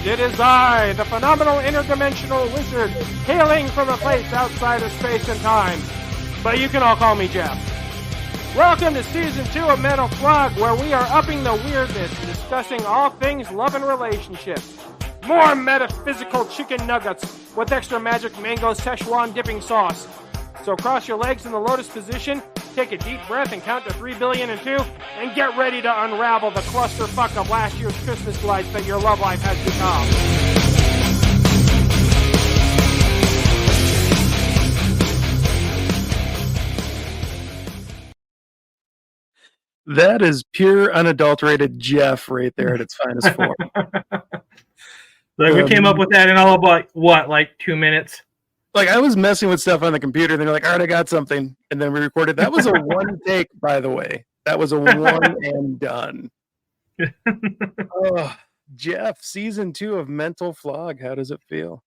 It is I, the phenomenal interdimensional wizard, hailing from a place outside of space and time. But you can all call me Jeff. Welcome to Season 2 of Mental Flog, where we are upping the weirdness and discussing all things love and relationships. More metaphysical chicken nuggets with extra magic mango Szechuan dipping sauce. So cross your legs in the lotus position, take a deep breath and count to 3,000,002,000, and get ready to unravel the clusterfuck of last year's Christmas lights that your love life has become. That is pure, unadulterated Jeff right there at its finest form. Like we came up with that in all about, like 2 minutes? Like, I was messing with stuff on the computer, and they're like, all right, I got something. And then we recorded. That was a one take, by the way. That was a one and done. Oh, Jeff, Season 2 of Mental Flog. How does it feel?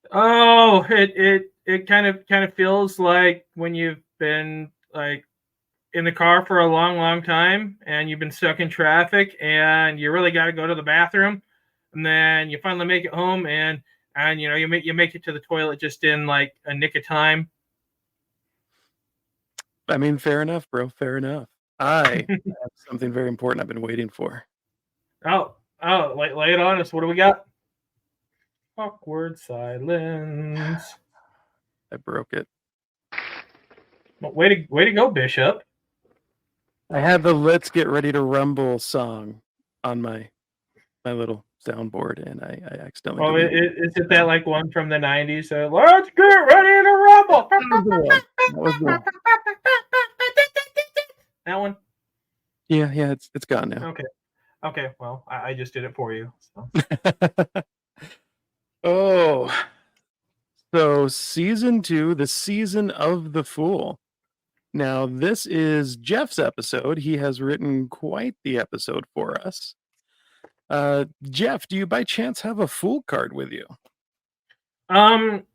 Oh, it kind of feels like when you've been like in the car for a long time and you've been stuck in traffic and you really got to go to the bathroom, and then you finally make it home and you know you make it to the toilet just in like a nick of time. I mean, fair enough, bro. Fair enough. I have something very important I've been waiting for. Oh, lay it on us. What do we got? Awkward silence. I broke it. Well, way to go, Bishop. I had the "Let's Get Ready to Rumble" song on my little soundboard, and I accidentally. Oh, is it that like one from the 90s? Let's get ready to rumble. That was the one. That one? Yeah, it's gone now. Okay. Well, I just did it for you. So. Oh, so Season 2, the Season of the Fool. Now, this is Jeff's episode. He has written quite the episode for us. Jeff, do you by chance have a Fool card with you? I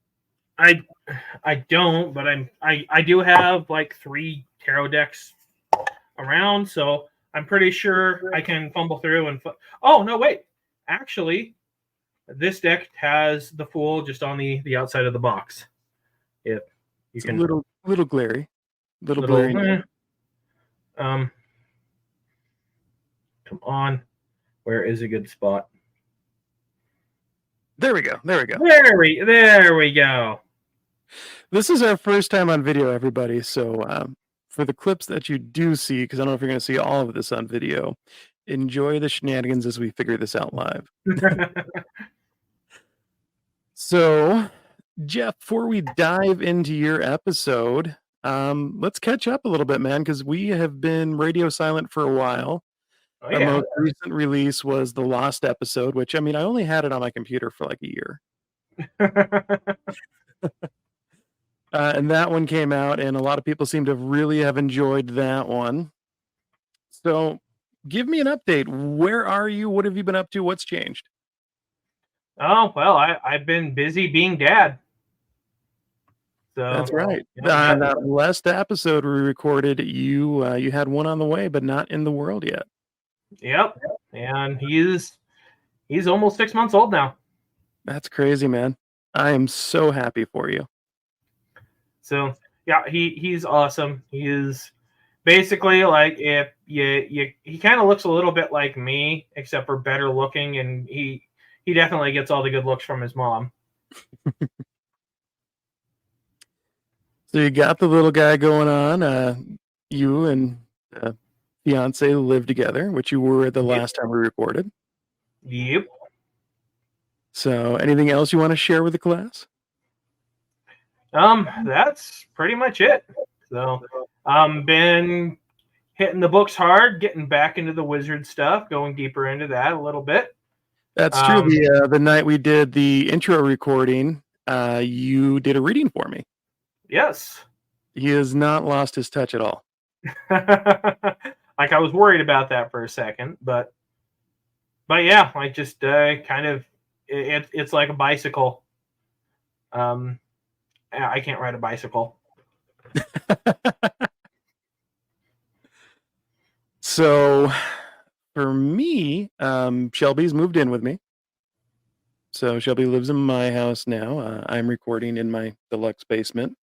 don't, but I do have like 3 tarot decks around, so I'm pretty sure I can fumble through and. Oh no, wait! Actually, this deck has the Fool just on the outside of the box. If you It's can, a little glary, blurry. Come on, where is a good spot? There we go. There we go. This is our first time on video, everybody. So for the clips that you do see, because I don't know if you're going to see all of this on video, enjoy the shenanigans as we figure this out live. So, Jeff, before we dive into your episode, let's catch up a little bit, man, because we have been radio silent for a while. Oh, yeah. Our most recent release was the Lost episode, which, I mean, I only had it on my computer for like a year. And that one came out, and a lot of people seem to really have enjoyed that one. So give me an update. Where are you? What have you been up to? What's changed? Oh, well, I've been busy being dad. So That's right. Yeah. That last episode we recorded, you had one on the way, but not in the world yet. Yep. And he's almost 6 months old now. That's crazy, man. I am so happy for you. So yeah, he's awesome. He is basically like if he kind of looks a little bit like me, except for better looking, and he definitely gets all the good looks from his mom. So you got the little guy going on. You and fiance live together, which you were the last time we recorded. Yep. So anything else you want to share with the class? That's pretty much it. So been hitting the books hard, getting back into the wizard stuff, going deeper into that a little bit. That's true. The night we did the intro recording, you did a reading for me. Yes. He has not lost his touch at all. Like I was worried about that for a second, but yeah, I just kind of it's like a bicycle. I can't ride a bicycle. So for me, Shelby's moved in with me. So Shelby lives in my house now. I'm recording in my deluxe basement.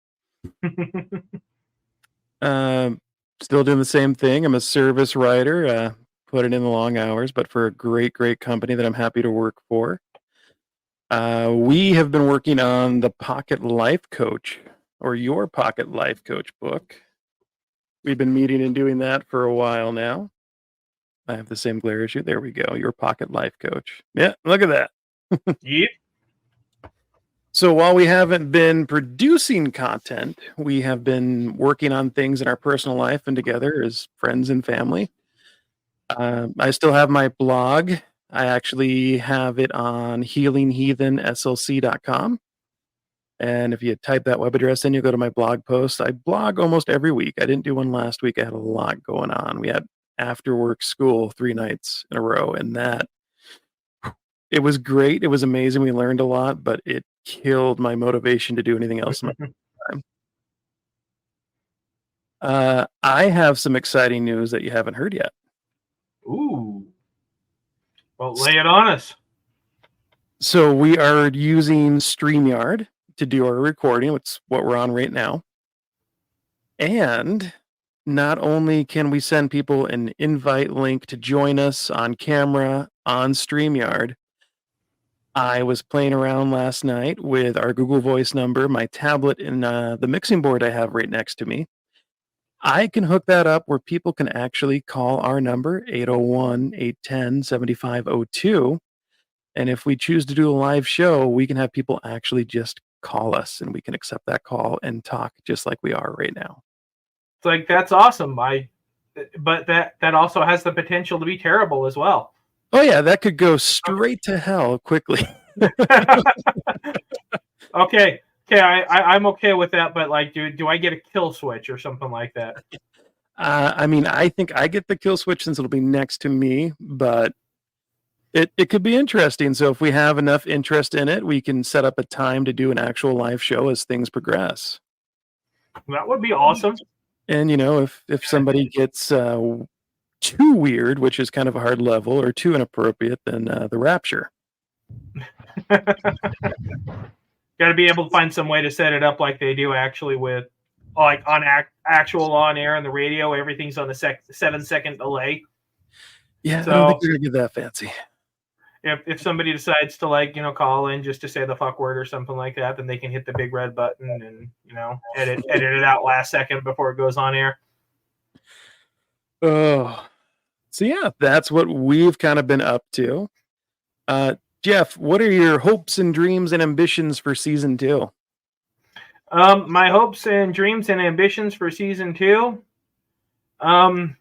Still doing the same thing. I'm a service writer. Put it in the long hours, but for a great, great company that I'm happy to work for. We have been working on the Pocket Life Coach, or Your Pocket Life Coach book. We've been meeting and doing that for a while now. I have the same glare issue. There we go. Your Pocket Life Coach. Yeah, look at that. Yep. So while we haven't been producing content, we have been working on things in our personal life and together as friends and family. I still have my blog. I actually have it on healingheathenslc.com. And if you type that web address in, you go to my blog post. I blog almost every week. I didn't do one last week. I had a lot going on. We had after work school 3 nights in a row, and it was great. It was amazing. We learned a lot, but it killed my motivation to do anything else in my time. I have some exciting news that you haven't heard yet. Ooh. Well, lay it on us. So we are using StreamYard to do our recording. It's what we're on right now. And not only can we send people an invite link to join us on camera on StreamYard, I was playing around last night with our Google Voice number, my tablet, and the mixing board I have right next to me. I can hook that up where people can actually call our number, 801-810-7502. And if we choose to do a live show, we can have people actually just call us and we can accept that call and talk just like we are right now. It's like, that's awesome. But that also has the potential to be terrible as well. Oh yeah, that could go straight to hell quickly. Okay. I'm okay with that, but like, do I get a kill switch or something like that? I mean, I think I get the kill switch since it'll be next to me, but it could be interesting. So if we have enough interest in it, we can set up a time to do an actual live show as things progress. That would be awesome. And if somebody gets too weird, which is kind of a hard level, or too inappropriate, then the rapture. Got to be able to find some way to set it up like they do actually with, like, on actual on air on the radio. Everything's on the 7-second delay. Yeah, so I don't think they're gonna get that fancy. If somebody decides to, like, call in just to say the fuck word or something like that, then they can hit the big red button and edit it out last second before it goes on air. Oh, so yeah, that's what we've kind of been up to. Jeff, what are your hopes and dreams and ambitions for season 2? My hopes and dreams and ambitions for season 2. I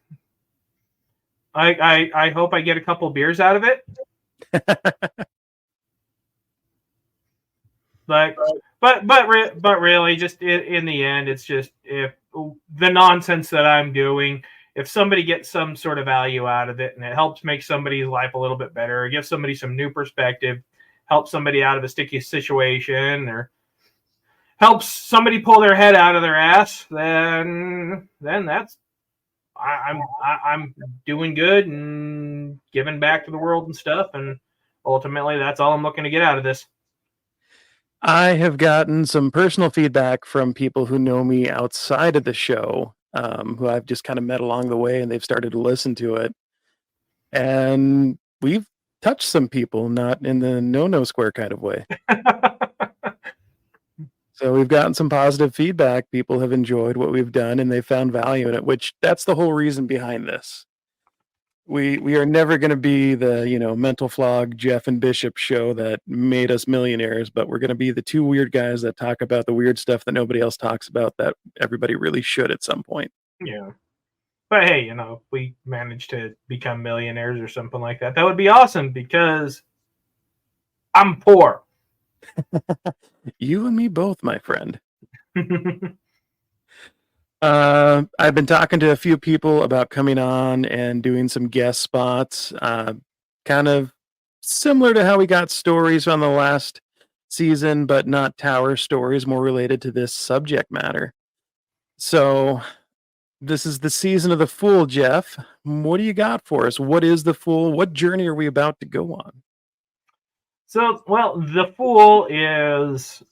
hope I get a couple beers out of it. But really, just in the end, it's just, if the nonsense that I'm doing, if somebody gets some sort of value out of it and it helps make somebody's life a little bit better, or gives somebody some new perspective, helps somebody out of a sticky situation, or helps somebody pull their head out of their ass, then that's, I'm doing good and giving back to the world and stuff. And ultimately, that's all I'm looking to get out of this. I have gotten some personal feedback from people who know me outside of the show, who I've just kind of met along the way, and they've started to listen to it. And we've touched some people, not in the no square kind of way. So we've gotten some positive feedback. People have enjoyed what we've done and they found value in it, which that's the whole reason behind this. We are never going to be the, Mental Flog, Jeff and Bishop show that made us millionaires, but we're going to be the 2 weird guys that talk about the weird stuff that nobody else talks about that everybody really should at some point. Yeah. But hey, if we manage to become millionaires or something like that, that would be awesome, because I'm poor. You and me both, my friend. I've been talking to a few people about coming on and doing some guest spots, kind of similar to how we got stories on the last season, but not tower stories, more related to this subject matter. So this is the season of the Fool, Jeff. What do you got for us? What is the Fool? What journey are we about to go on? So, well, the Fool is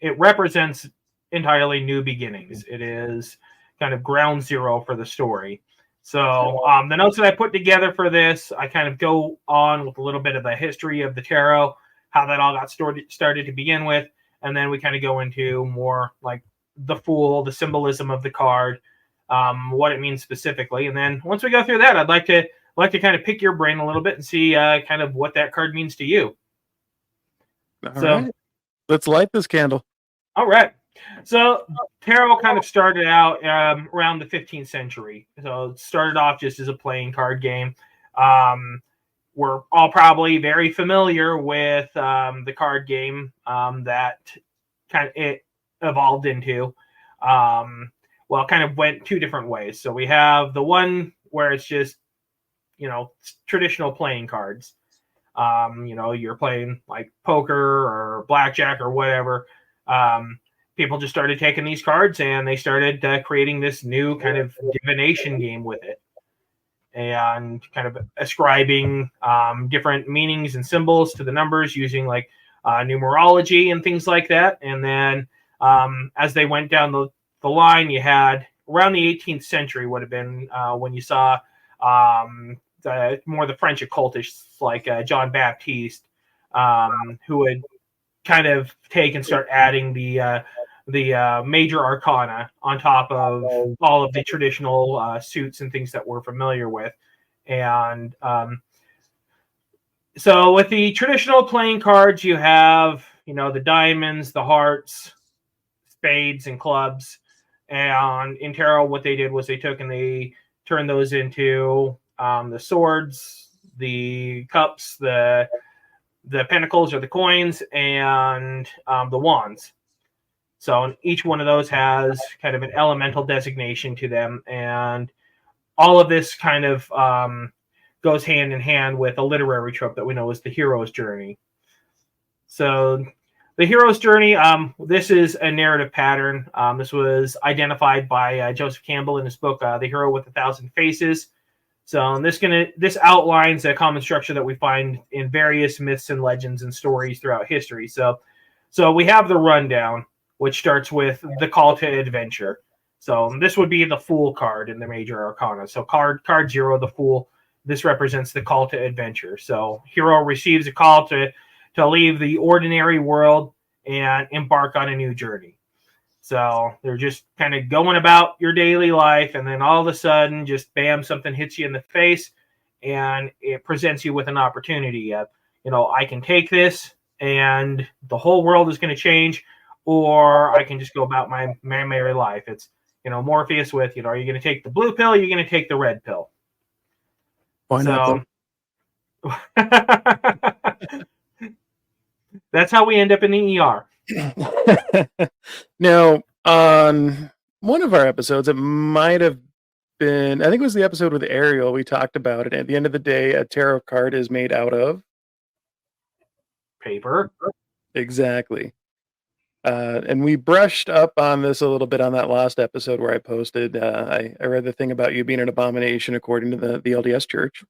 it represents entirely new beginnings. It is kind of ground zero for the story. So, the notes that I put together for this, I kind of go on with a little bit of the history of the tarot, how that all got started to begin with, and then we kind of go into more like the Fool, the symbolism of the card, what it means specifically, and then once we go through that, I'd like to kind of pick your brain a little bit and see kind of what that card means to you. All right. Let's light this candle. All right. So tarot kind of started out around the 15th century. So it started off just as a playing card game. We're all probably very familiar with the card game that kind of it evolved into. Well, it kind of went two different ways. So we have the one where it's just, traditional playing cards. You're playing like poker or blackjack or whatever. People just started taking these cards and they started creating this new kind of divination game with it and kind of ascribing different meanings and symbols to the numbers using like numerology and things like that. And then as they went down the line, you had around the 18th century would have been when you saw more the French occultists like John Baptiste, who would kind of take and start adding the major arcana on top of all of the traditional suits and things that we're familiar with. And so with the traditional playing cards, you have, the diamonds, the hearts, spades, and clubs. And in tarot, what they did was they took and they turned those into the swords, the cups, the pentacles or the coins, and the wands. So each one of those has kind of an elemental designation to them, and all of this kind of goes hand in hand with a literary trope that we know is the hero's journey. So the hero's journey, this is a narrative pattern. This was identified by Joseph Campbell in his book, The Hero with a Thousand Faces. So this outlines a common structure that we find in various myths and legends and stories throughout history. So we have the rundown, which starts with the call to adventure. So this would be the Fool card in the major arcana. So card 0, the Fool, this represents the call to adventure. So hero receives a call to leave the ordinary world and embark on a new journey. So they're just kind of going about your daily life, and then all of a sudden, just bam, something hits you in the face, and it presents you with an opportunity of, I can take this, and the whole world is going to change, or I can just go about my merry life. It's, Morpheus with, are you going to take the blue pill? Or are you going to take the red pill? Why not? That's how we end up in the ER. Now, on one of our episodes, it might have been, I think it was the episode with Ariel, we talked about it. At the end of the day, a tarot card is made out of paper. Exactly. And we brushed up on this a little bit on that last episode where I posted. I read the thing about you being an abomination according to the LDS Church.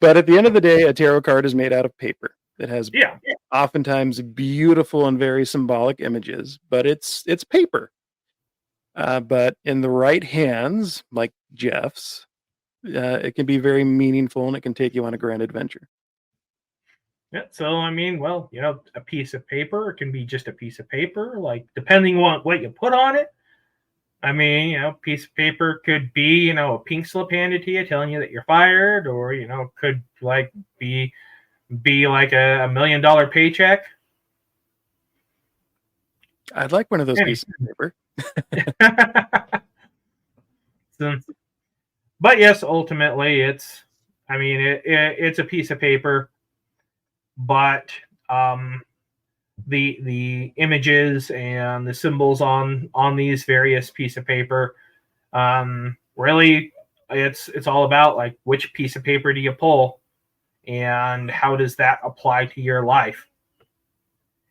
But at the end of the day, a tarot card is made out of paper. It has oftentimes beautiful and very symbolic images, but it's paper. But in the right hands, like Jeff's, it can be very meaningful and it can take you on a grand adventure. Yeah, so a piece of paper can be just a piece of paper, like depending on what you put on it. A piece of paper could be, a pink slip handed to you telling you that you're fired, or, could like be like a $1 million paycheck. I'd like one of those pieces of paper. But yes, ultimately it's a piece of paper, but the images and the symbols on these various pieces of paper, really it's all about like which piece of paper do you pull and how does that apply to your life.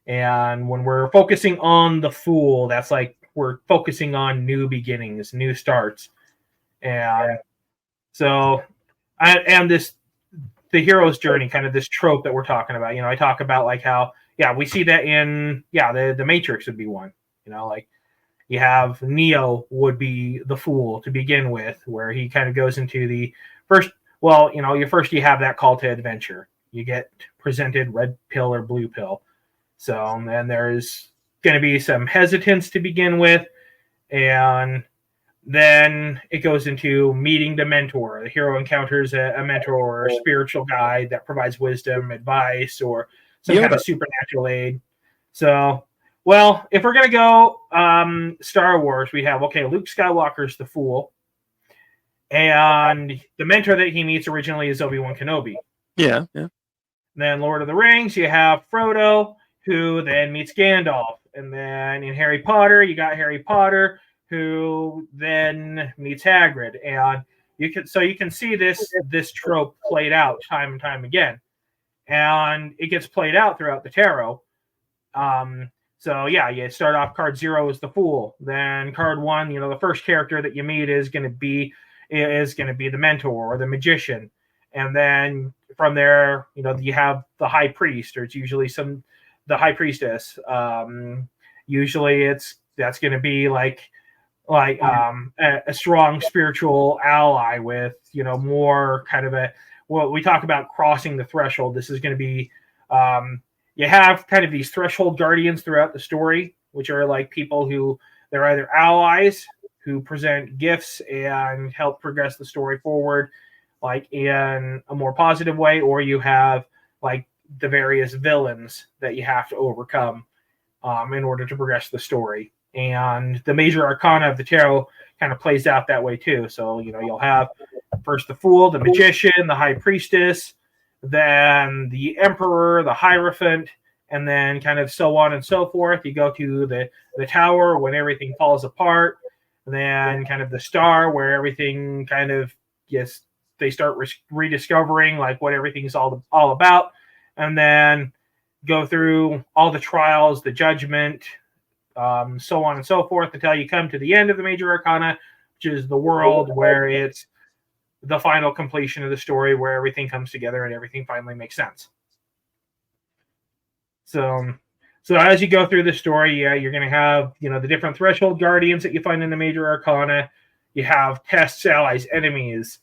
And when we're focusing on the Fool, that's like we're focusing on new beginnings, new starts. And so and the hero's journey, kind of this trope that we're talking about. I talk about like how we see that in the Matrix would be one. Like you have Neo would be the fool to begin with, where he kind of goes into the first. Well, you have that call to adventure. You get presented red pill or blue pill. So, and there's going to be some hesitance to begin with, and then it goes into meeting the mentor. The hero encounters a mentor or a spiritual guide that provides wisdom, advice, or some kind of supernatural aid. So, well, if we're going to go Star Wars, we have, Luke Skywalker's the fool. And the mentor that he meets originally is Obi-Wan Kenobi. Yeah. Then Lord of the Rings, you have Frodo, who then meets Gandalf. And then in Harry Potter, you got Harry Potter, who then meets Hagrid. And you can see this trope played out time and time again. And it gets played out throughout the tarot. So you start off card 0 is the fool. Then card 1, the first character that you meet is going to be the mentor or the magician. And then from there, you have the high priest, or it's usually the high priestess. Usually that's going to be like a strong spiritual ally with, more kind of we talk about crossing the threshold. This is going to be, you have kind of these threshold guardians throughout the story, which are like people who they're either allies who present gifts and help progress the story forward, like in a more positive way, or you have like the various villains that you have to overcome in order to progress the story. And the major arcana of the tarot kind of plays out that way too. So, you'll have first the fool, the magician, the high priestess, then the emperor, the hierophant, and then kind of so on and so forth. You go to the tower when everything falls apart, then kind of the star where everything kind of, they start rediscovering like what everything's all about, and then go through all the trials, the judgment, so on and so forth, until you come to the end of the major arcana, which is the world, where it's the final completion of the story, where everything comes together and everything finally makes sense. So as you go through the story, you're going to have, the different threshold guardians that you find in the major arcana. You have tests, allies, enemies.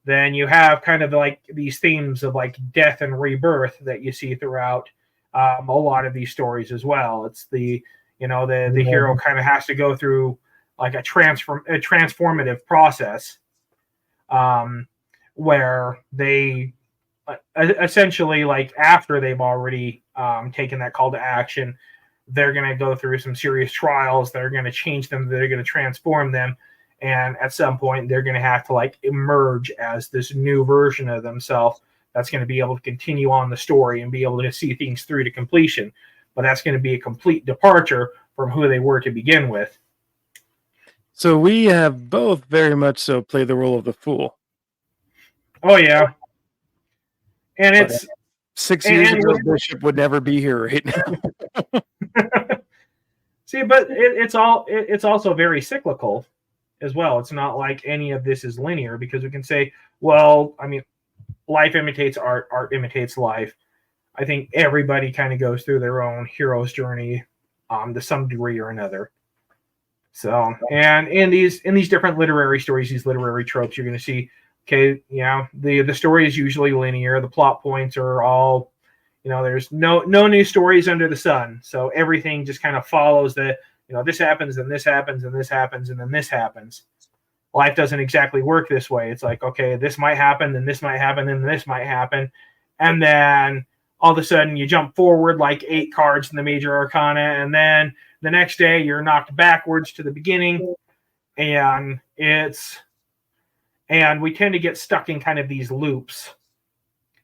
Then you have kind of like these themes of like death and rebirth that you see throughout a lot of these stories as well. It's the hero kind of has to go through like a transformative process, where they essentially, like after they've already taken that call to action, they're going to go through some serious trials that are going to change them, that are going to transform them. And at some point, they're going to have to like emerge as this new version of themselves that's going to be able to continue on the story and be able to see things through to completion. But that's going to be a complete departure from who they were to begin with. So we have both very much so played the role of the fool. Oh, yeah. And it's 6 years ago, Bishop would never be here right now. See, but it's also very cyclical as well. It's not like any of this is linear, because we can say, well, I mean, life imitates art, art imitates life. I think everybody kind of goes through their own hero's journey to some degree or another. So, and in these different literary stories, these literary tropes, you're going to see, okay, the story is usually linear. The plot points are all, there's no new stories under the sun. So everything just kind of follows this happens, and this happens, and this happens, and then this happens. Life doesn't exactly work this way. It's like, okay, this might happen, then this might happen, then this might happen. And then all of a sudden you jump forward like 8 cards in the major arcana, and then the next day you're knocked backwards to the beginning. And we tend to get stuck in kind of these loops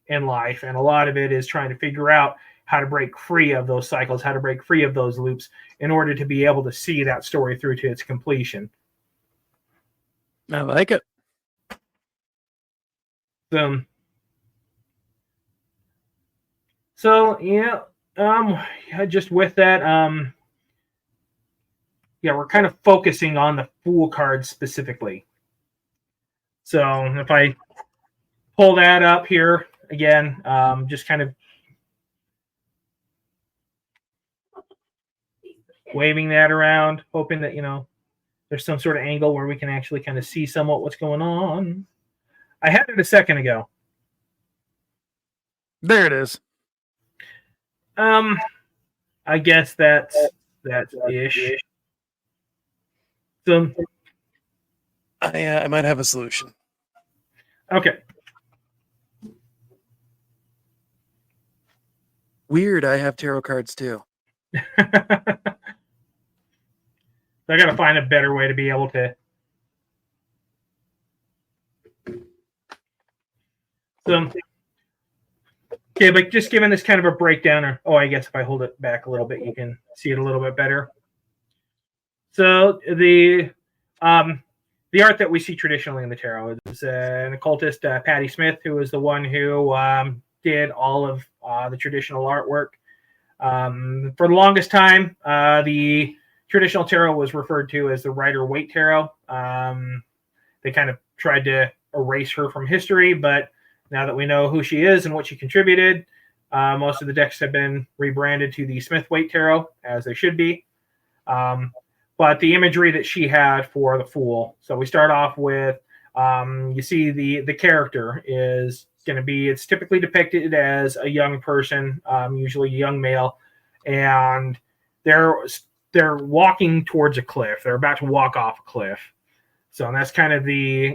in life. And a lot of it is trying to figure out how to break free of those cycles, how to break free of those loops in order to be able to see that story through to its completion. I like it. So just with that, we're kind of focusing on the Fool card specifically. So if I pull that up here, again, just kind of waving that around, hoping that, there's some sort of angle where we can actually kind of see somewhat what's going on. I had it a second ago. There it is. I guess that's ish. So, I might have a solution. okay. Weird, I have tarot cards too. I got to find a better way to be able to. So, okay, but just giving this kind of a breakdown, I guess if I hold it back a little bit, you can see it a little bit better. So the art that we see traditionally in the tarot is an occultist, Patti Smith, who is the one who did all of the traditional artwork. For the longest time, the traditional tarot was referred to as the Rider-Waite tarot. They kind of tried to erase her from history, but now that we know who she is and what she contributed, most of the decks have been rebranded to the Smith-Waite tarot, as they should be. But the imagery that she had for the Fool. So we start off with, you see the character is going to be, it's typically depicted as a young person, usually a young male, and they're walking towards a cliff. They're about to walk off a cliff. So that's kind of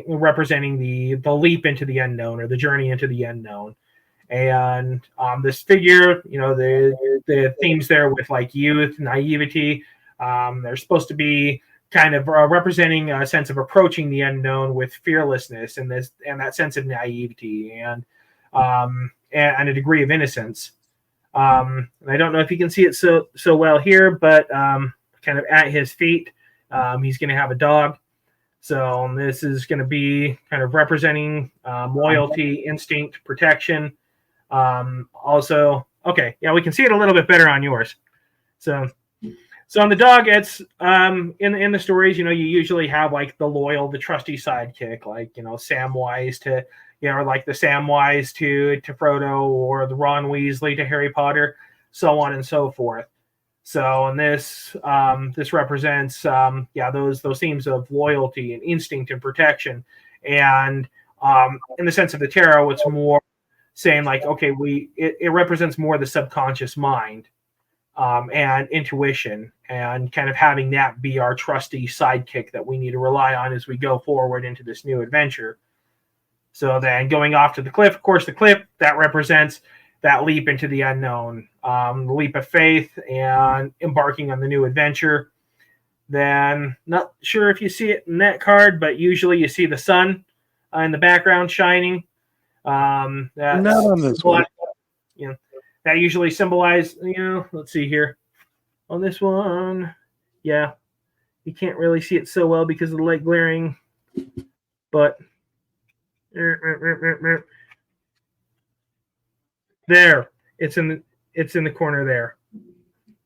representing the leap into the unknown, or the journey into the unknown. And this figure, the themes there with like youth, naivety, they're supposed to be kind of representing a sense of approaching the unknown with fearlessness and that sense of naivety and a degree of innocence. And I don't know if you can see it so well here, but kind of at his feet, he's going to have a dog. So this is going to be kind of representing loyalty, instinct, protection. Also, okay, yeah, we can see it a little bit better on yours. So on the dog, it's in the stories, you usually have like the loyal, the trusty sidekick, like Samwise to, or like the Samwise to Frodo, or the Ron Weasley to Harry Potter, so on and so forth. So in this represents those themes of loyalty and instinct and protection. And in the sense of the tarot, it's more saying like, okay, it represents more the subconscious mind and intuition, and kind of having that be our trusty sidekick that we need to rely on as we go forward into this new adventure. So then going off to the cliff, of course, the cliff, that represents that leap into the unknown, the leap of faith and embarking on the new adventure. Then, not sure if you see it in that card, but usually you see the sun in the background shining. Not on this one. That usually symbolizes, let's see here. On this one, yeah, you can't really see it so well because of the light glaring, but there, it's in the corner there.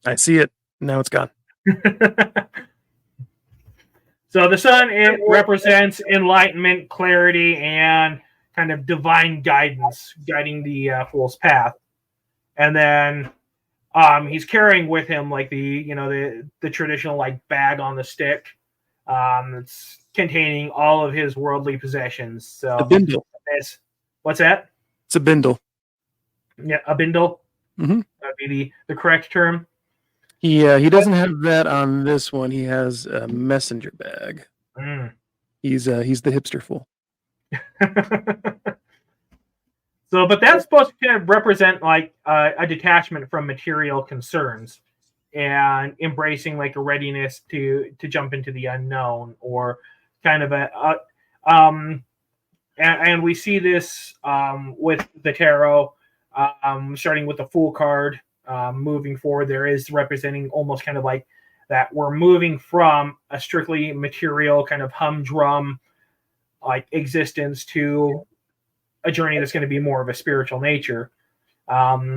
I see it. Now it's gone. So the sun, it represents enlightenment, clarity, and kind of divine guidance, guiding the fool's path. And then he's carrying with him like the traditional like bag on the stick. It's containing all of his worldly possessions. So a bindle. What's that? It's a bindle. Yeah, a bindle. Mm-hmm. That'd be the correct term. He doesn't have that on this one. He has a messenger bag. Mm. He's the hipster fool. So, but that's supposed to kind of represent like a detachment from material concerns and embracing like a readiness to jump into the unknown, or kind of and we see this with the tarot, starting with the Fool card, moving forward. There is representing almost kind of like that we're moving from a strictly material kind of humdrum like existence to a journey that's going to be more of a spiritual nature.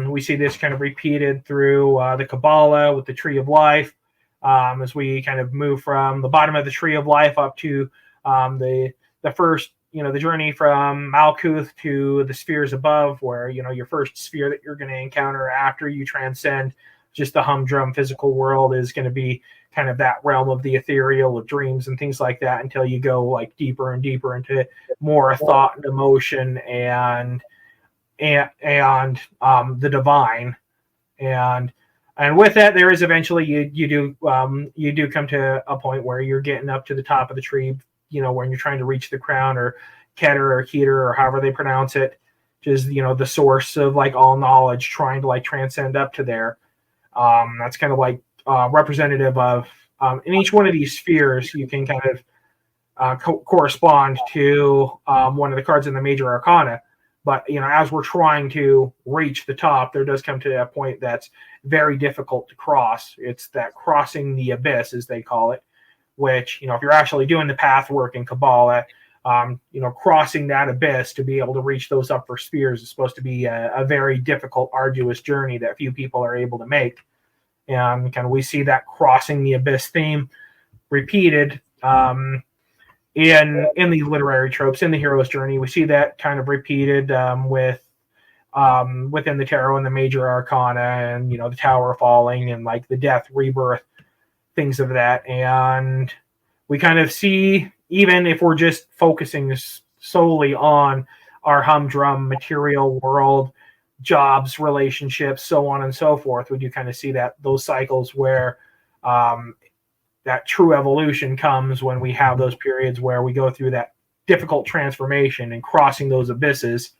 We see this kind of repeated through the Kabbalah with the Tree of Life, as we kind of move from the bottom of the Tree of Life up to the first the journey from Malkuth to the spheres above, where your first sphere that you're going to encounter after you transcend just the humdrum physical world is going to be kind of that realm of the ethereal, of dreams and things like that, until you go like deeper and deeper into more thought and emotion and the divine. And with that, there is eventually you do come to a point where you're getting up to the top of the tree, when you're trying to reach the crown, or Keter or Keter, or however they pronounce it, which is the source of like all knowledge, trying to like transcend up to there. That's kind of like representative of in each one of these spheres, you can kind of correspond to one of the cards in the major arcana. But as we're trying to reach the top, there does come to a point that's very difficult to cross. It's that crossing the abyss, as they call it, which if you're actually doing the path work in Kabbalah, crossing that abyss to be able to reach those upper spheres is supposed to be a very difficult, arduous journey that few people are able to make. And kind of we see that crossing the abyss theme repeated in the literary tropes, in the hero's journey. We see that kind of repeated within the tarot and the major arcana, and the tower falling, and like the death, rebirth, things of that. And we kind of see, even if we're just focusing solely on our humdrum material world, jobs, relationships, so on and so forth, we do kind of see that those cycles where that true evolution comes when we have those periods where we go through that difficult transformation and crossing those abysses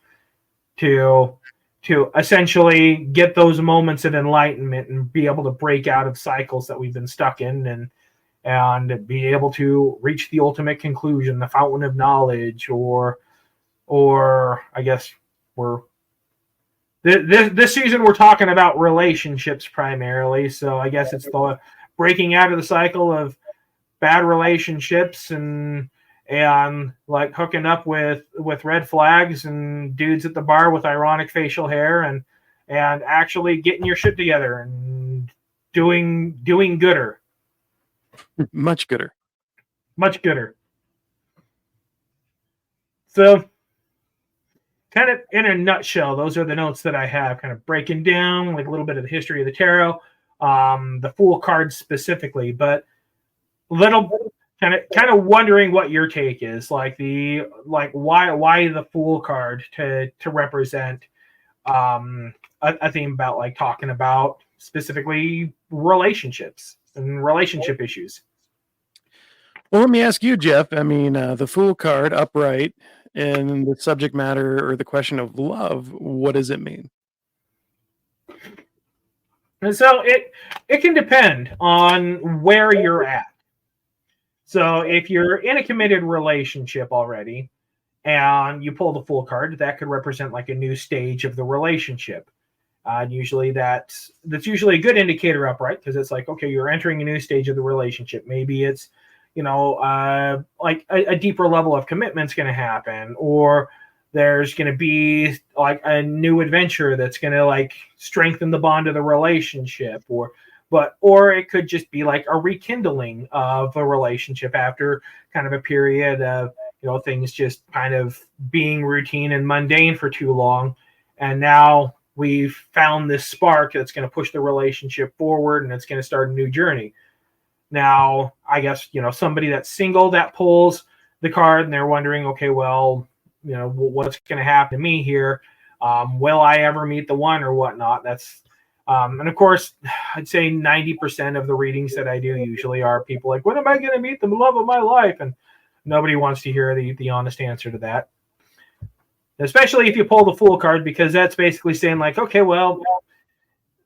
to essentially get those moments of enlightenment and be able to break out of cycles that we've been stuck in, and be able to reach the ultimate conclusion, the fountain of knowledge, or I guess this season we're talking about relationships primarily. So I guess it's the breaking out of the cycle of bad relationships and like hooking up with red flags and dudes at the bar with ironic facial hair, and actually getting your shit together and doing gooder. Much gooder. So kind of in a nutshell, those are the notes that I have, kind of breaking down like a little bit of the history of the tarot, the Fool card specifically, but little kind of wondering what your take is, like why the Fool card to represent a theme about like talking about specifically relationships and relationship issues. Well, let me ask you, Jeff. I mean, the Fool card upright and the subject matter or the question of love, what does it mean? And so it can depend on where you're at. So if you're in a committed relationship already and you pull the Fool card, that could represent like a new stage of the relationship. Usually that's usually a good indicator upright, because it's like, okay, you're entering a new stage of the relationship. Maybe it's like a deeper level of commitment's going to happen, or there's going to be like a new adventure that's going to like strengthen the bond of the relationship, or it could just be like a rekindling of a relationship after kind of a period of things just kind of being routine and mundane for too long, and now we've found this spark that's going to push the relationship forward, and it's going to start a new journey. Now, I guess, somebody that's single that pulls the card and they're wondering, okay, well, what's going to happen to me here? Will I ever meet the one or whatnot? That's, and of course, I'd say 90% of the readings that I do usually are people like, when am I going to meet the love of my life? And nobody wants to hear the honest answer to that. Especially if you pull the Fool card, because that's basically saying like, okay, well,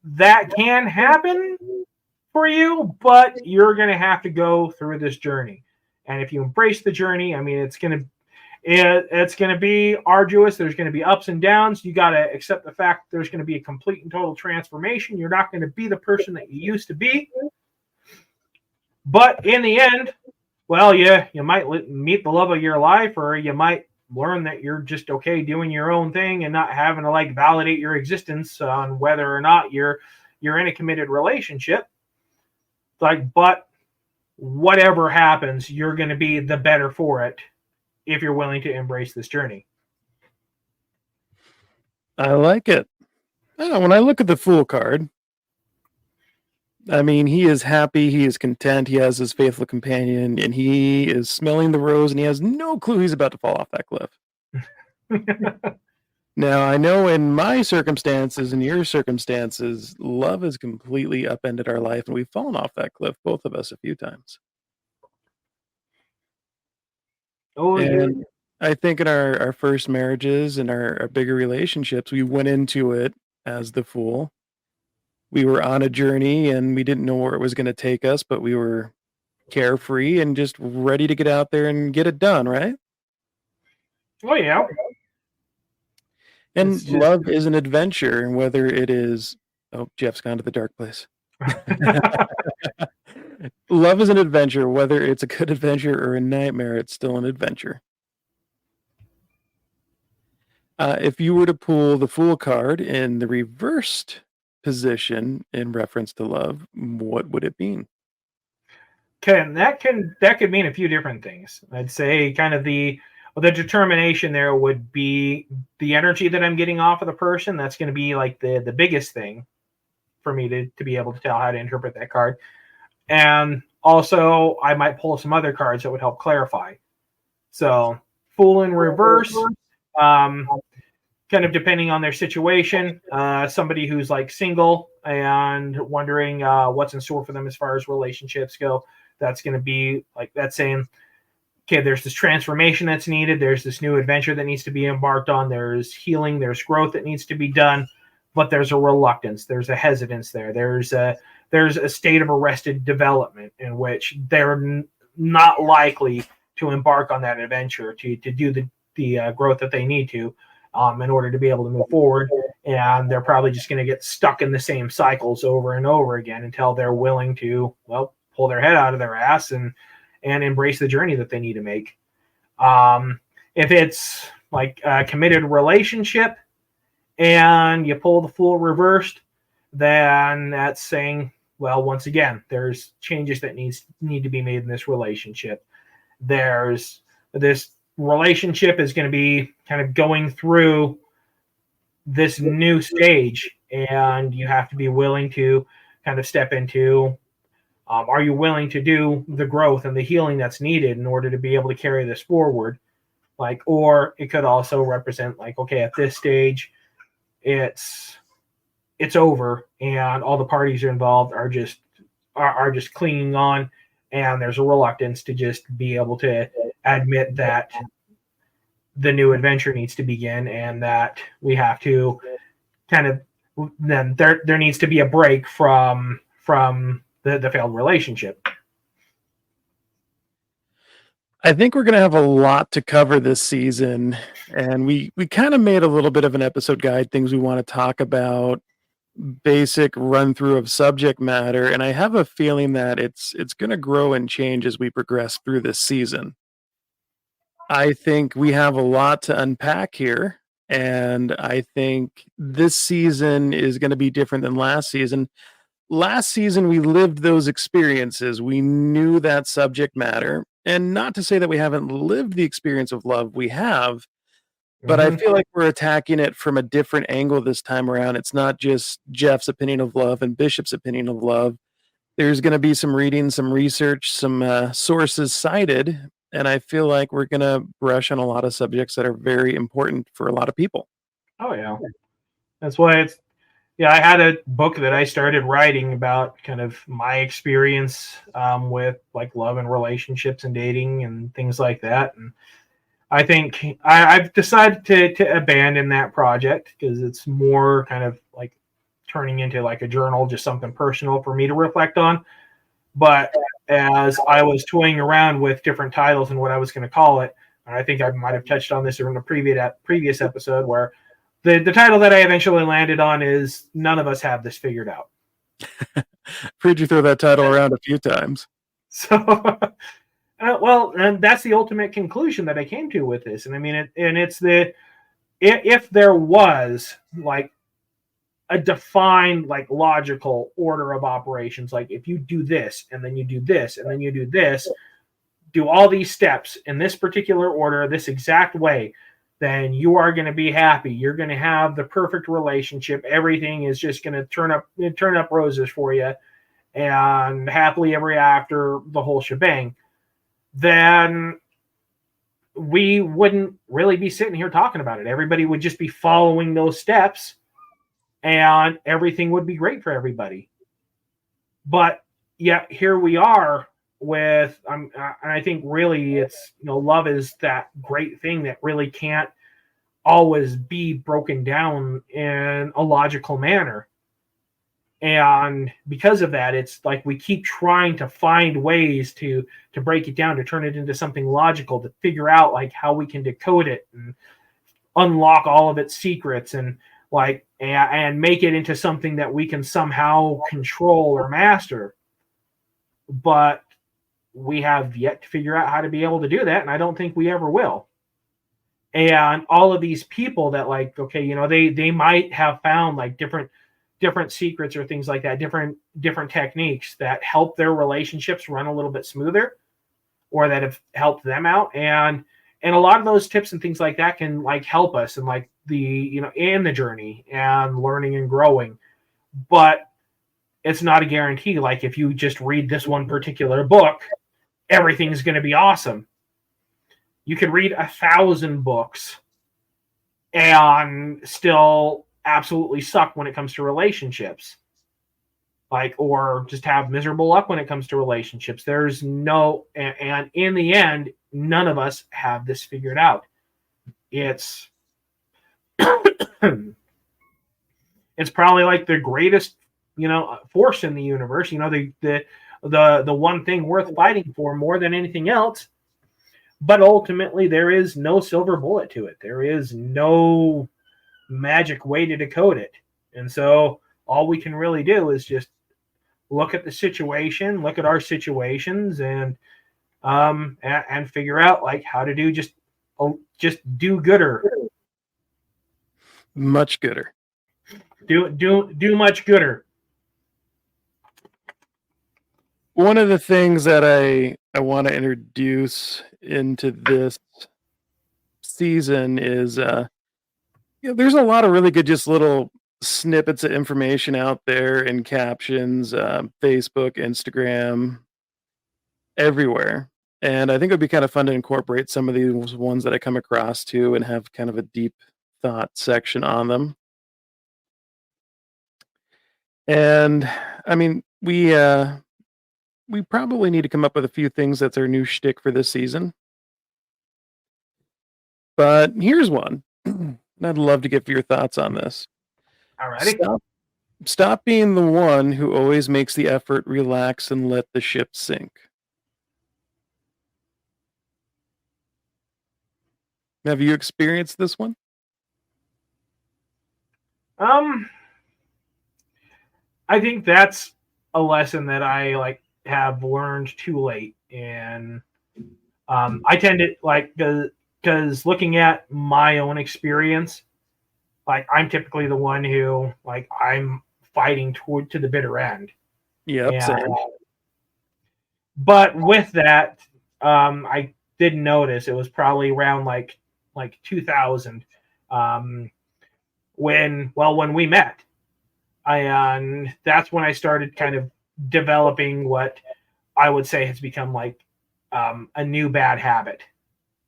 that can happen for you, but you're going to have to go through this journey. And if you embrace the journey, I mean, it's going to be arduous. There's going to be ups and downs. You got to accept the fact that there's going to be a complete and total transformation. You're not going to be the person that you used to be. But in the end, well, yeah, you might meet the love of your life, or you might learn that you're just okay doing your own thing and not having to like validate your existence on whether or not you're in a committed relationship. Like, but whatever happens, you're going to be the better for it if you're willing to embrace this journey. I like it. When I look at the Fool card, I mean, he is happy, he is content, he has his faithful companion, and he is smelling the rose, and he has no clue he's about to fall off that cliff. Now, I know in my circumstances and your circumstances, love has completely upended our life, and we've fallen off that cliff, both of us, a few times. Oh, And yeah. I think in our first marriages and our bigger relationships, we went into it as the Fool. We were on a journey, and we didn't know where it was going to take us, but we were carefree and just ready to get out there and get it done, right? Oh, yeah. And It's just love is an adventure, and whether it is, oh, Jeff's gone to the dark place. Love is an adventure, whether it's a good adventure or a nightmare, it's still an adventure. If you were to pull the Fool card in the reversed position in reference to love, what would it mean? that could mean a few different things. I'd say kind of the determination there would be the energy that I'm getting off of the person. That's going to be like the biggest thing for me to be able to tell how to interpret that card. And also, I might pull some other cards that would help clarify. So, Fool in reverse, kind of depending on their situation. Somebody who's like single and wondering what's in store for them as far as relationships go. That's going to be like that's saying, okay, there's this transformation that's needed. There's this new adventure that needs to be embarked on. There's healing. There's growth that needs to be done. But there's a reluctance. There's a hesitance there. There's a state of arrested development in which they're not likely to embark on that adventure to do the growth that they need to in order to be able to move forward. And they're probably just going to get stuck in the same cycles over and over again until they're willing to, well, pull their head out of their ass and embrace the journey that they need to make. If it's like a committed relationship and you pull the Fool reversed, then that's saying, well, once again, there's changes that need to be made in this relationship. There's this relationship is going to be kind of going through this new stage, and you have to be willing to kind of step into, are you willing to do the growth and the healing that's needed in order to be able to carry this forward? Like, or it could also represent like, okay, at this stage, it's over, and all the parties involved are just clinging on, and there's a reluctance to just be able to admit that the new adventure needs to begin, and that we have to kind of then there needs to be a break from the failed relationship. I think we're going to have a lot to cover this season, and we kind of made a little bit of an episode guide, things we want to talk about, basic run through of subject matter, and I have a feeling that it's going to grow and change as we progress through this season. I think we have a lot to unpack here, and I think this season is going to be different than last season. Last season, we lived those experiences. We knew that subject matter. And not to say that we haven't lived the experience of love, we have. But I feel like we're attacking it from a different angle this time around. It's not just Jeff's opinion of love and Bishop's opinion of love. There's going to be some reading, some research, some sources cited. And I feel like we're going to brush on a lot of subjects that are very important for a lot of people. Oh, yeah. That's why I had a book that I started writing about kind of my experience with like love and relationships and dating and things like that. And I think I've decided to abandon that project because it's more kind of like turning into like a journal, just something personal for me to reflect on. But as I was toying around with different titles and what I was going to call it, and I think I might have touched on this in a previous episode where the title that I eventually landed on is None of Us Have This Figured Out. Heard you throw that title around a few times. So, well, and that's the ultimate conclusion that I came to with this. And I mean, it's if there was like a defined, like logical order of operations, like if you do this and then you do this and then you do this, do all these steps in this particular order, this exact way, then you are going to be happy. You're going to have the perfect relationship. Everything is just going to turn up roses for you, and happily ever after, the whole shebang. Then we wouldn't really be sitting here talking about it. Everybody would just be following those steps, and everything would be great for everybody. But yet here we are with, and I think really it's, love is that great thing that really can't always be broken down in a logical manner. And because of that, it's like we keep trying to find ways to break it down, to turn it into something logical, to figure out like how we can decode it and unlock all of its secrets, and and make it into something that we can somehow control or master. But we have yet to figure out how to be able to do that, and I don't think we ever will. And all of these people that they might have found like different secrets or things like that, different techniques that help their relationships run a little bit smoother, or that have helped them out. And a lot of those tips and things like that can help us in in the journey and learning and growing. But it's not a guarantee. Like if you just read this one particular book, everything's going to be awesome. You could read 1,000 books and still absolutely suck when it comes to relationships. Or just have miserable luck when it comes to relationships. There's no, and in the end, none of us have this figured out. It's it's probably like the greatest, force in the universe. The one thing worth fighting for more than anything else. But ultimately, there is no silver bullet to it. There is no magic way to decode it. And so all we can really do is just look at the situation, look at our situations, and figure out how to do just do gooder. Much gooder. Do much gooder. One of the things that I want to introduce into this season is there's a lot of really good just little snippets of information out there in captions, Facebook, Instagram, everywhere. And I think it would be kind of fun to incorporate some of these ones that I come across too, and have kind of a deep thought section on them. And I mean, we probably need to come up with a few things that's our new shtick for this season. But here's one. And I'd love to get your thoughts on this. Alrighty. Stop being the one who always makes the effort, relax, and let the ship sink. Have you experienced this one? I think that's a lesson that I have learned too late, and I tend to because looking at my own experience, I'm typically the one who I'm fighting to the bitter end. Yep, same. But with that, I did notice it was probably around like 2000 when we met. And that's when I started kind of developing what I would say has become a new bad habit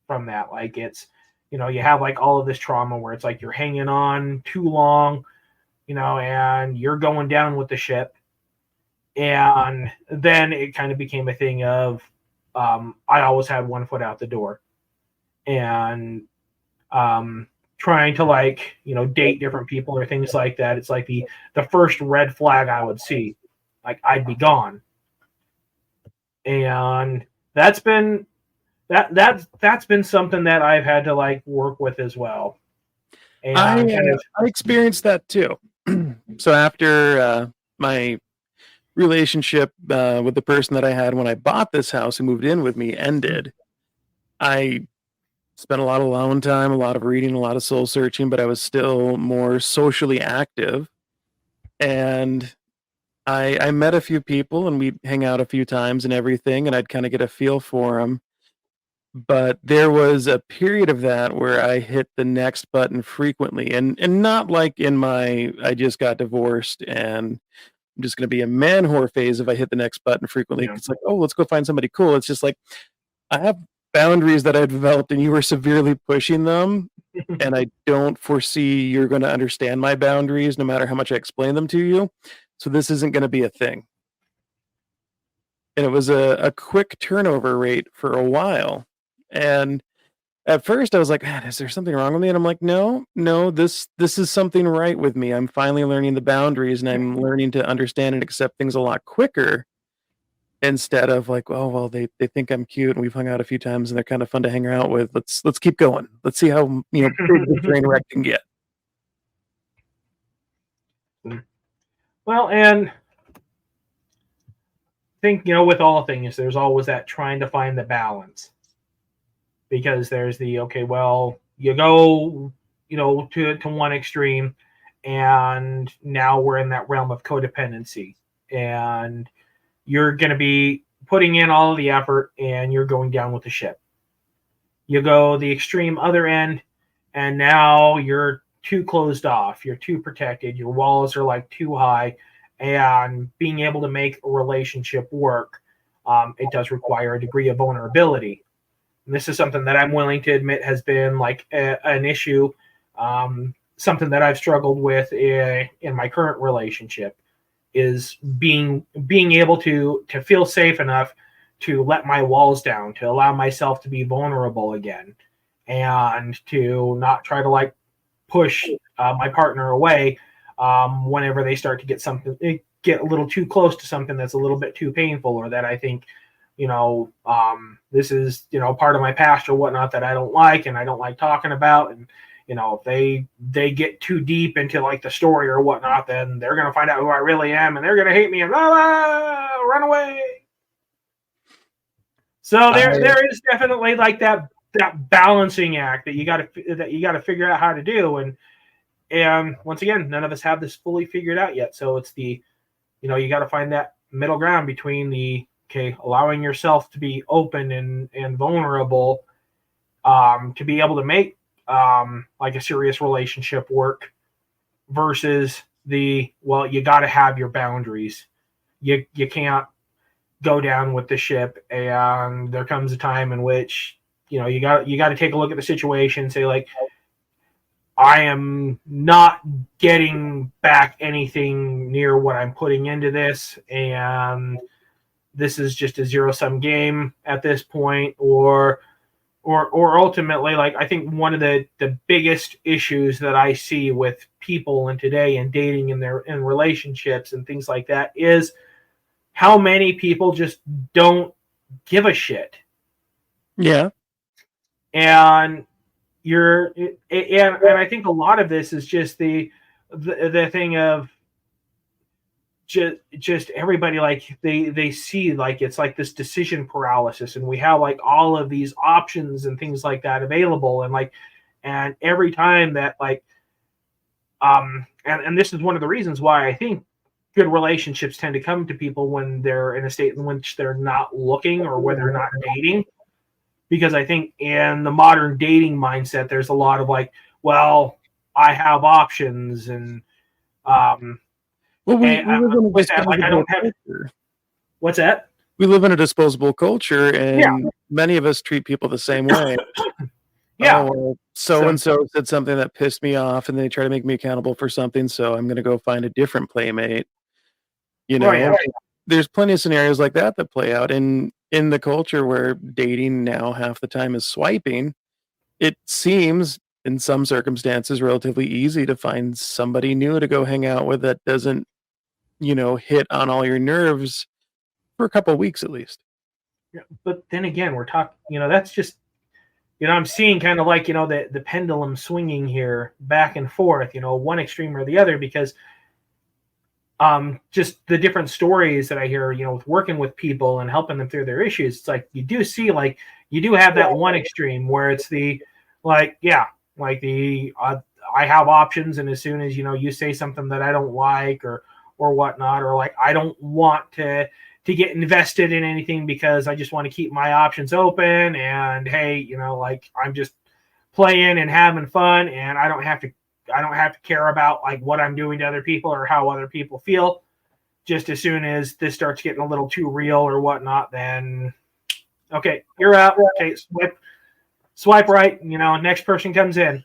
from that. It's, you have all of this trauma where it's you're hanging on too long, and you're going down with the ship. And then it kind of became a thing of I always had one foot out the door, and trying to date different people or things like that. It's the first red flag I would see, I'd be gone. And that's been something that I've had to work with as well. And I experienced that too. So after my relationship with the person that I had when I bought this house, who moved in with me, ended, I spent a lot of alone time, a lot of reading, a lot of soul searching, but I was still more socially active. And I met a few people, and we'd hang out a few times and everything, and I'd kind of get a feel for them. But there was a period of that where I hit the next button frequently, and not like in my I just got divorced and I'm just going to be a man whore phase if I hit the next button frequently. Yeah. It's like, oh, let's go find somebody cool. It's just like I have boundaries that I developed, and you were severely pushing them, and I don't foresee you're going to understand my boundaries no matter how much I explain them to you. So this isn't going to be a thing. And it was a quick turnover rate for a while. And at first I was like, man, is there something wrong with me? And I'm like, no, this is something right with me. I'm finally learning the boundaries, and I'm learning to understand and accept things a lot quicker instead of like, oh well, they think I'm cute and we've hung out a few times and they're kind of fun to hang out with. Let's keep going. Let's see how big the train wreck can get. Well, and I think, with all things, there's always that trying to find the balance. Because there's the, okay, well, you go, to one extreme, and now we're in that realm of codependency. And you're going to be putting in all of the effort, and you're going down with the ship. You go the extreme other end, and now you're too closed off. You're too protected. Your walls are like too high. And being able to make a relationship work, it does require a degree of vulnerability. And this is something that I'm willing to admit has been like an issue, something that I've struggled with in my current relationship, is being able to feel safe enough to let my walls down, to allow myself to be vulnerable again, and to not try to like push my partner away whenever they start to get a little too close to something that's a little bit too painful, or that I think, this is, part of my past or whatnot that I don't like and I don't like talking about. And, if they get too deep into like the story or whatnot, then they're going to find out who I really am and they're going to hate me and run away. So there is definitely like that balancing act that you got to figure out how to do. And once again, none of us have this fully figured out yet. So it's you got to find that middle ground between allowing yourself to be open and vulnerable, to be able to make like a serious relationship work, versus you got to have your boundaries. You can't go down with the ship, and there comes a time in which you got to take a look at the situation and say, like, I am not getting back anything near what I'm putting into this, and this is just a zero-sum game at this point, or ultimately, like, I think one of the biggest issues that I see with people in today and dating in relationships and things like that is how many people just don't give a shit. Yeah. And I think a lot of this is just the thing of just everybody, like they see like it's like this decision paralysis, and we have like all of these options and things like that available, and every time that and this is one of the reasons why I think good relationships tend to come to people when they're in a state in which they're not looking or where they're not dating, because I think in the modern dating mindset there's a lot of like, well, I have options, and well, we live in a disposable culture. What's that? We live in a disposable culture, and many of us treat people the same way. Yeah. Oh, so-and-so said something that pissed me off, and they try to make me accountable for something, so I'm going to go find a different playmate. There's plenty of scenarios like that play out in the culture where dating now half the time is swiping. It seems, in some circumstances, relatively easy to find somebody new to go hang out with that doesn't hit on all your nerves for a couple of weeks at least. Yeah, but then again, we're talking, that's just, I'm seeing kind of like, the pendulum swinging here back and forth, one extreme or the other, because just the different stories that I hear, with working with people and helping them through their issues. It's like, you do see, like, you do have that one extreme where it's I have options. And as soon as, you say something that I don't like or whatnot, or like, I don't want to to get invested in anything because I just want to keep my options open. And hey, you know, like I'm just playing and having fun, and I don't have to care about like what I'm doing to other people or how other people feel. Just as soon as this starts getting a little too real or whatnot, then okay, you're out. Okay, swipe right. You know, next person comes in.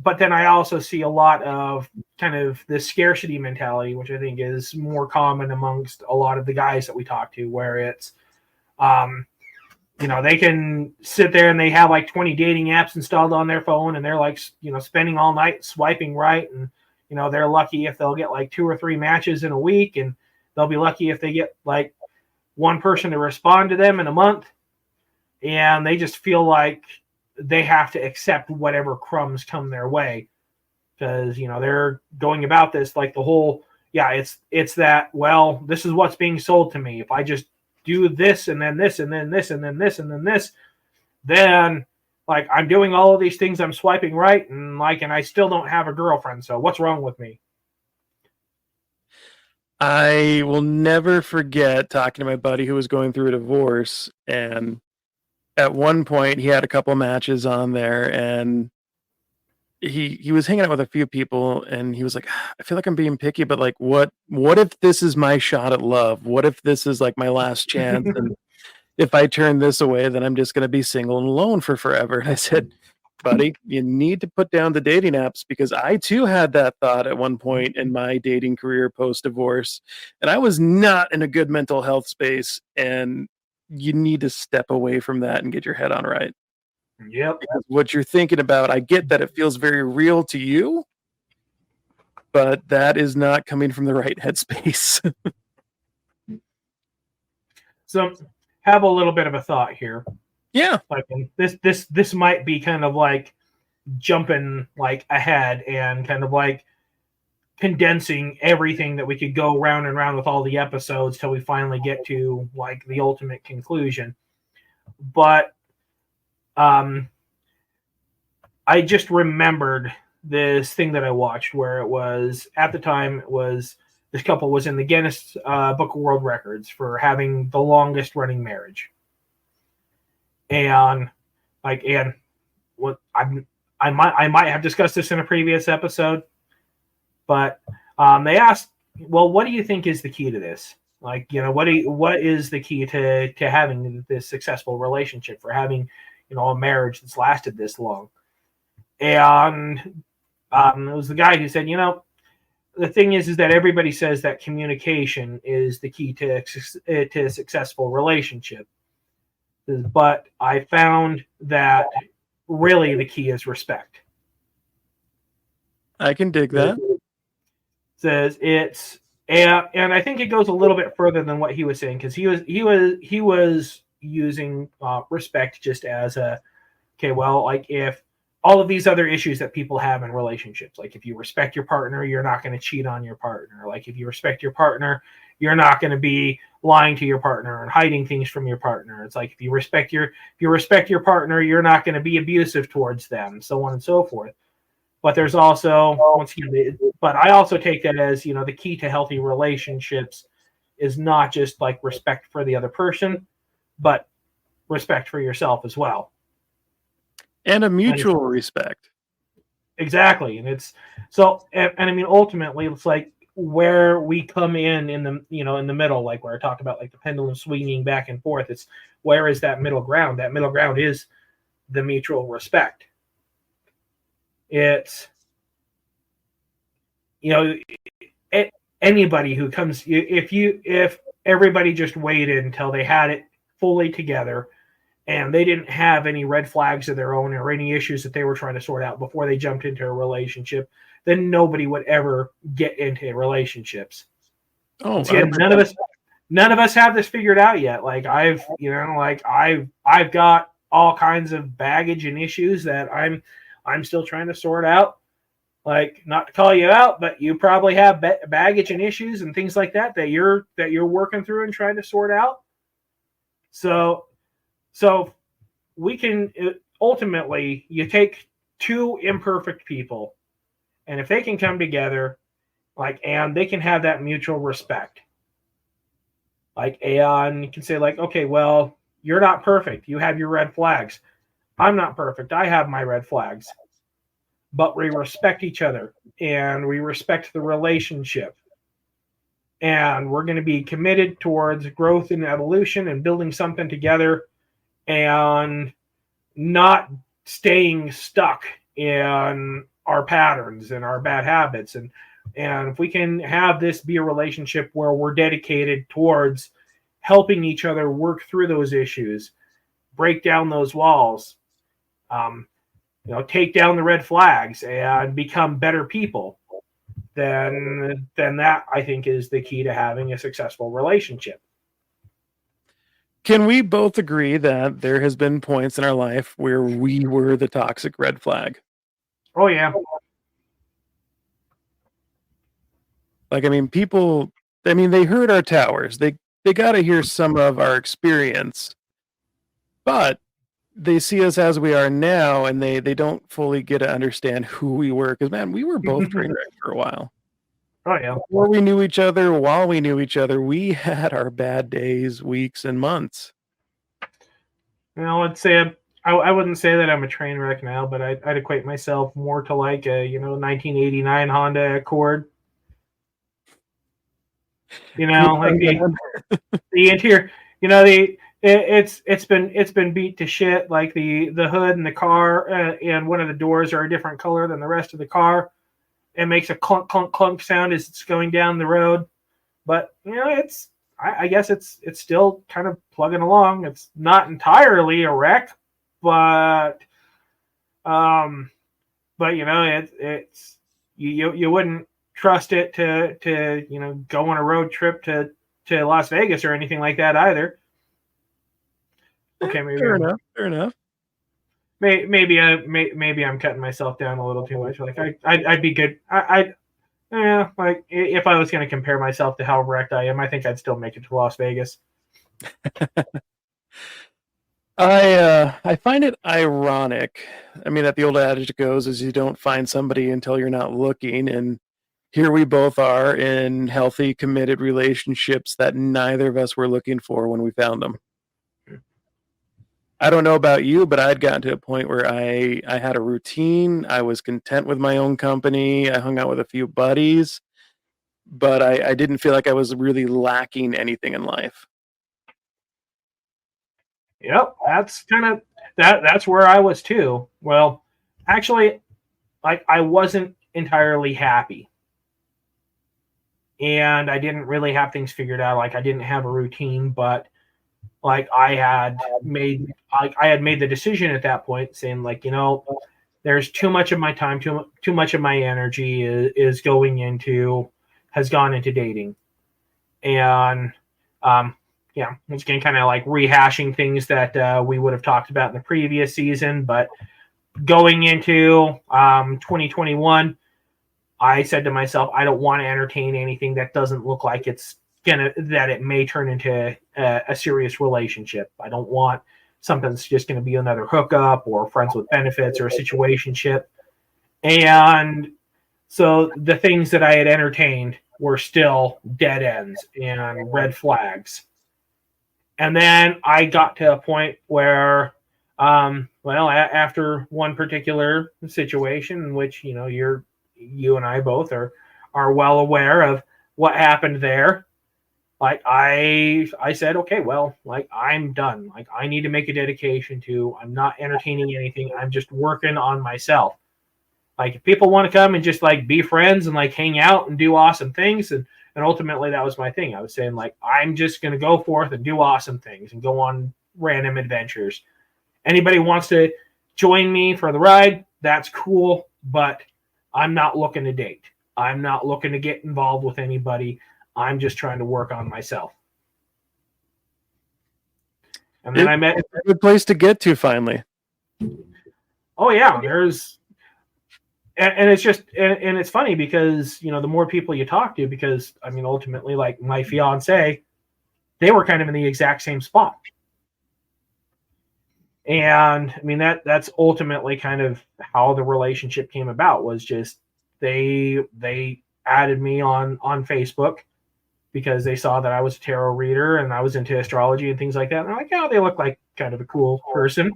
But then I also see a lot of kind of this scarcity mentality, which I think is more common amongst a lot of the guys that we talk to, where it's, you know, they can sit there and they have like 20 dating apps installed on their phone, and they're like, you know, spending all night swiping right. And, you know, they're lucky if they'll get like 2 or 3 matches in a week, and they'll be lucky if they get like one person to respond to them in a month. And they just feel like they have to accept whatever crumbs come their way because, you know, they're going about this like the whole, it's that, well, this is what's being sold to me. If I just do this and then this and then this and then this and then this, then like I'm doing all of these things, I'm swiping right, and like, and I still don't have a girlfriend. So what's wrong with me? I will never forget talking to my buddy who was going through a divorce, and at one point he had a couple matches on there, and he was hanging out with a few people, and he was like, I feel like I'm being picky, but like what if this is my shot at love? What if this is like my last chance, and if I turn this away, then I'm just going to be single and alone for forever? And I said, buddy, you need to put down the dating apps, because I too had that thought at one point in my dating career post-divorce, and I was not in a good mental health space, and you need to step away from that and get your head on right. Yep. Because what you're thinking about, I get that it feels very real to you, but that is not coming from the right headspace. So have a little bit of a thought here. Yeah. Like this might be kind of like jumping like ahead and kind of like condensing everything that we could go round and round with all the episodes till we finally get to like the ultimate conclusion. But I just remembered this thing that I watched where it was, at the time, it was this couple was in the Guinness Book of World Records for having the longest running marriage. And like, and what I might have discussed this in a previous episode, but they asked, well, what do you think is the key to this? Like, you know, what is the key to having this successful relationship, for having, you know, a marriage that's lasted this long? And it was the guy who said, you know, the thing is that everybody says that communication is the key to a successful relationship. But I found that really the key is respect. I can dig that. Says it's, and I think it goes a little bit further than what he was saying, because he was using respect just as a, okay, well, like if all of these other issues that people have in relationships, like if you respect your partner, you're not going to cheat on your partner. Like if you respect your partner, you're not going to be lying to your partner and hiding things from your partner. It's like if you respect your partner, you're not going to be abusive towards them, so on and so forth. But there's also, once again, but I also take that as, you know, the key to healthy relationships is not just like respect for the other person, but respect for yourself as well. And a mutual respect. Exactly. And it's so, and I mean, ultimately it's like where we come in the, you know, in the middle, like where I talked about like the pendulum swinging back and forth. It's where is that middle ground? That middle ground is the mutual respect. It's, you know, anybody who comes, if everybody just waited until they had it fully together and they didn't have any red flags of their own or any issues that they were trying to sort out before they jumped into a relationship, then nobody would ever get into relationships. Oh, see, none of us have this figured out yet. Like I've got all kinds of baggage and issues that I'm still trying to sort out. Like, not to call you out, but you probably have baggage and issues and things like that you're working through and trying to sort out. So we can ultimately, you take two imperfect people, and if they can come together, like, and they can have that mutual respect, Like Aeon, you can say like, okay, well, you're not perfect. You have your red flags. I'm not perfect. I have my red flags. But we respect each other and we respect the relationship. And we're going to be committed towards growth and evolution and building something together and not staying stuck in our patterns and our bad habits. And if we can have this be a relationship where we're dedicated towards helping each other work through those issues, break down those walls, take down the red flags and become better people, then that I think is the key to having a successful relationship. Can we both agree that there has been points in our life where we were the toxic red flag? Oh yeah. Like, I mean, people, they heard our towers. They got to hear some of our experience, but they see us as we are now, and they don't fully get to understand who we were. Because, man, we were both train wrecks for a while. Oh yeah. Before we knew each other, while we knew each other, we had our bad days, weeks, and months. Let's say I wouldn't say that I'm a train wreck now, but I'd equate myself more to like a 1989 Honda Accord. Like the interior. It's been beat to shit. Like the hood and the car and one of the doors are a different color than the rest of the car. It makes a clunk clunk clunk sound as it's going down the road. But I guess it's still kind of plugging along. It's not entirely a wreck, but it's you wouldn't trust it to go on a road trip to Las Vegas or anything like that either. Okay, maybe fair enough. Maybe I'm cutting myself down a little too much. Like I'd be good. Like if I was going to compare myself to how wrecked I am, I think I'd still make it to Las Vegas. I find it ironic. I mean, that the old adage goes is you don't find somebody until you're not looking. And here we both are in healthy, committed relationships that neither of us were looking for when we found them. I don't know about you, but I'd gotten to a point where I had a routine. I was content with my own company. I hung out with a few buddies, but I didn't feel like I was really lacking anything in life. Yep, that's kind of that's where I was too. Well, actually, like I wasn't entirely happy. And I didn't really have things figured out. Like I didn't have a routine, but like I had made the decision at that point saying like, there's too much of my time, too much of my energy has gone into dating. And it's again kind of like rehashing things that we would have talked about in the previous season, but going into 2021, I said to myself, I don't want to entertain anything that doesn't look like that it may turn into a serious relationship. I don't want something that's just going to be another hookup or friends with benefits or a situationship. And so the things that I had entertained were still dead ends and red flags. And then I got to a point where, after one particular situation in which, you and I both are well aware of what happened there. Like I said, okay, well, like I'm done. Like I need to make a dedication to, I'm not entertaining anything. I'm just working on myself. Like if people want to come and just like be friends and like hang out and do awesome things. And ultimately that was my thing. I was saying like, I'm just going to go forth and do awesome things and go on random adventures. Anybody wants to join me for the ride, that's cool. But I'm not looking to date. I'm not looking to get involved with anybody. I'm just trying to work on myself. And then It's a good place to get to finally. Oh yeah, and it's just and it's funny because the more people you talk to, because I mean ultimately like my fiance, they were kind of in the exact same spot. And I mean that's ultimately kind of how the relationship came about, was just they added me on Facebook, because they saw that I was a tarot reader and I was into astrology and things like that. And they're like, oh, they look like kind of a cool person.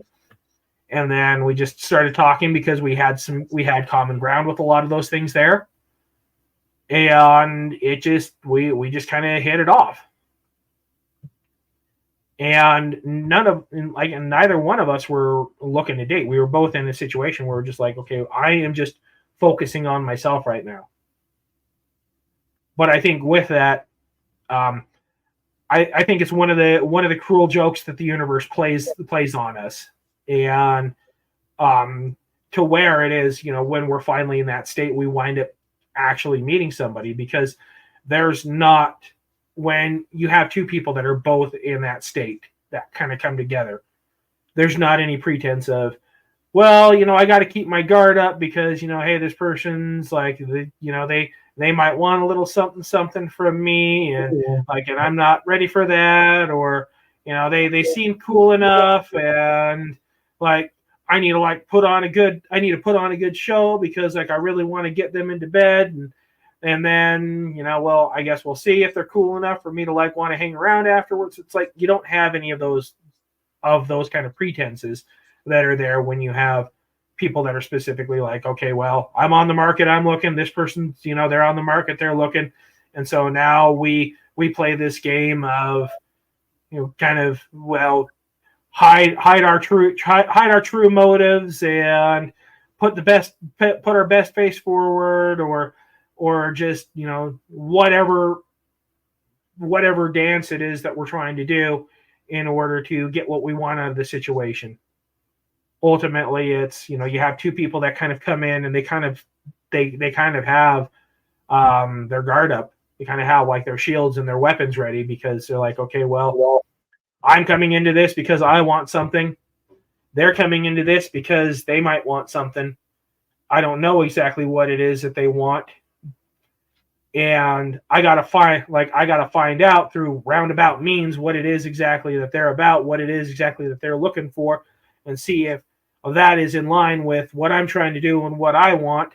And then we just started talking because we had common ground with a lot of those things there. And it just, we just kind of hit it off. And neither one of us were looking to date. We were both in a situation where we're just like, okay, I am just focusing on myself right now. But I think with that, I think it's one of the cruel jokes that the universe plays on us, and to where it is, when we're finally in that state, we wind up actually meeting somebody, because there's not, when you have two people that are both in that state that kind of come together, there's not any pretense of, well, I got to keep my guard up because, hey, this person's like, they might want a little something from me, and and I'm not ready for that, or they seem cool enough, and like I need to put on a good show because I really want to get them into bed, and then well, I guess we'll see if they're cool enough for me to want to hang around afterwards. It's like you don't have any of those kind of pretenses that are there when you have people that are specifically like, okay, well, I'm on the market, I'm looking, this person's, they're on the market, they're looking. And so now we play this game of, kind of, well, hide our true motives and put our best face forward, or just, whatever dance it is that we're trying to do in order to get what we want out of the situation. Ultimately, it's, you have two people that kind of come in and they kind of have their guard up. They kind of have their shields and their weapons ready, because they're like, okay, well, I'm coming into this because I want something. They're coming into this because they might want something. I don't know exactly what it is that they want. And I gotta find out through roundabout means what it is exactly that they're about, what it is exactly that they're looking for, and see if that is in line with what I'm trying to do and what I want.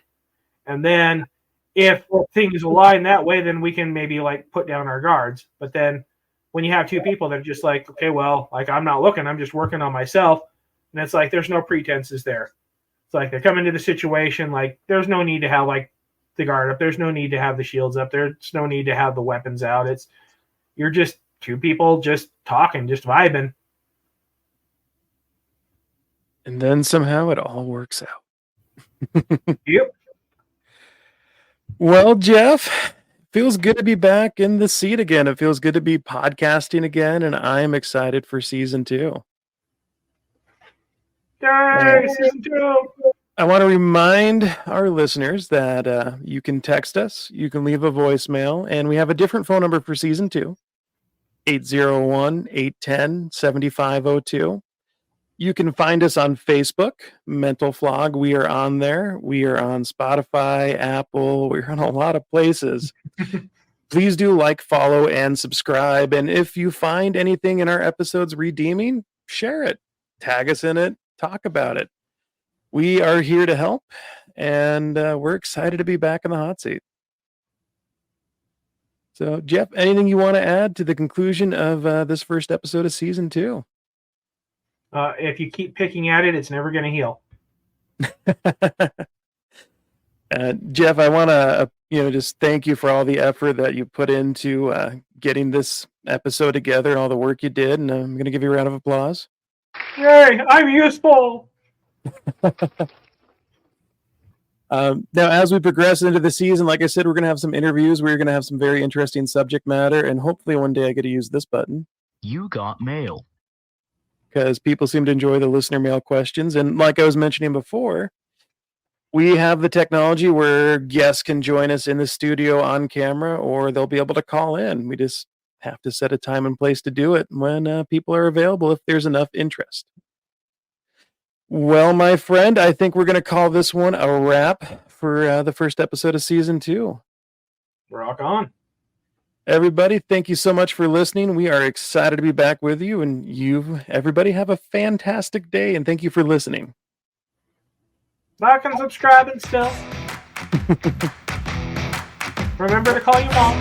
And then if things align that way, then we can maybe put down our guards. But then when you have two people that are just like, okay, well, I'm not looking, I'm just working on myself. And it's there's no pretenses there. It's they're coming to the situation, there's no need to have the guard up. There's no need to have the shields up. There's no need to have the weapons out. You're just two people just talking, just vibing. And then somehow it all works out. Yep. Well, Jeff, feels good to be back in the seat again. It feels good to be podcasting again, and I'm excited for season 2. Yay, season 2! I want to remind our listeners that you can text us, you can leave a voicemail, and we have a different phone number for season 2, 801-810-7502. You can find us on Facebook, Mental Flog. We are on there. We are on Spotify, Apple. We're on a lot of places. Please do follow, and subscribe. And if you find anything in our episodes redeeming, share it. Tag us in it. Talk about it. We are here to help, and we're excited to be back in the hot seat. So, Jeff, anything you want to add to the conclusion of this first episode of season 2? If you keep picking at it, it's never going to heal. Jeff, I want to just thank you for all the effort that you put into getting this episode together and all the work you did, and I'm going to give you a round of applause. Yay, I'm useful! Now, as we progress into the season, like I said, we're going to have some interviews. We're going to have some very interesting subject matter, and hopefully one day I get to use this button. You got mail. Because people seem to enjoy the listener mail questions. And like I was mentioning before, we have the technology where guests can join us in the studio on camera, or they'll be able to call in. We just have to set a time and place to do it when people are available, if there's enough interest. Well, my friend, I think we're going to call this one a wrap for the first episode of season 2. Rock on. Everybody, thank you so much for listening. We are excited to be back with you, and everybody have a fantastic day, and thank you for listening. Like and subscribe and stuff. Remember to call your mom.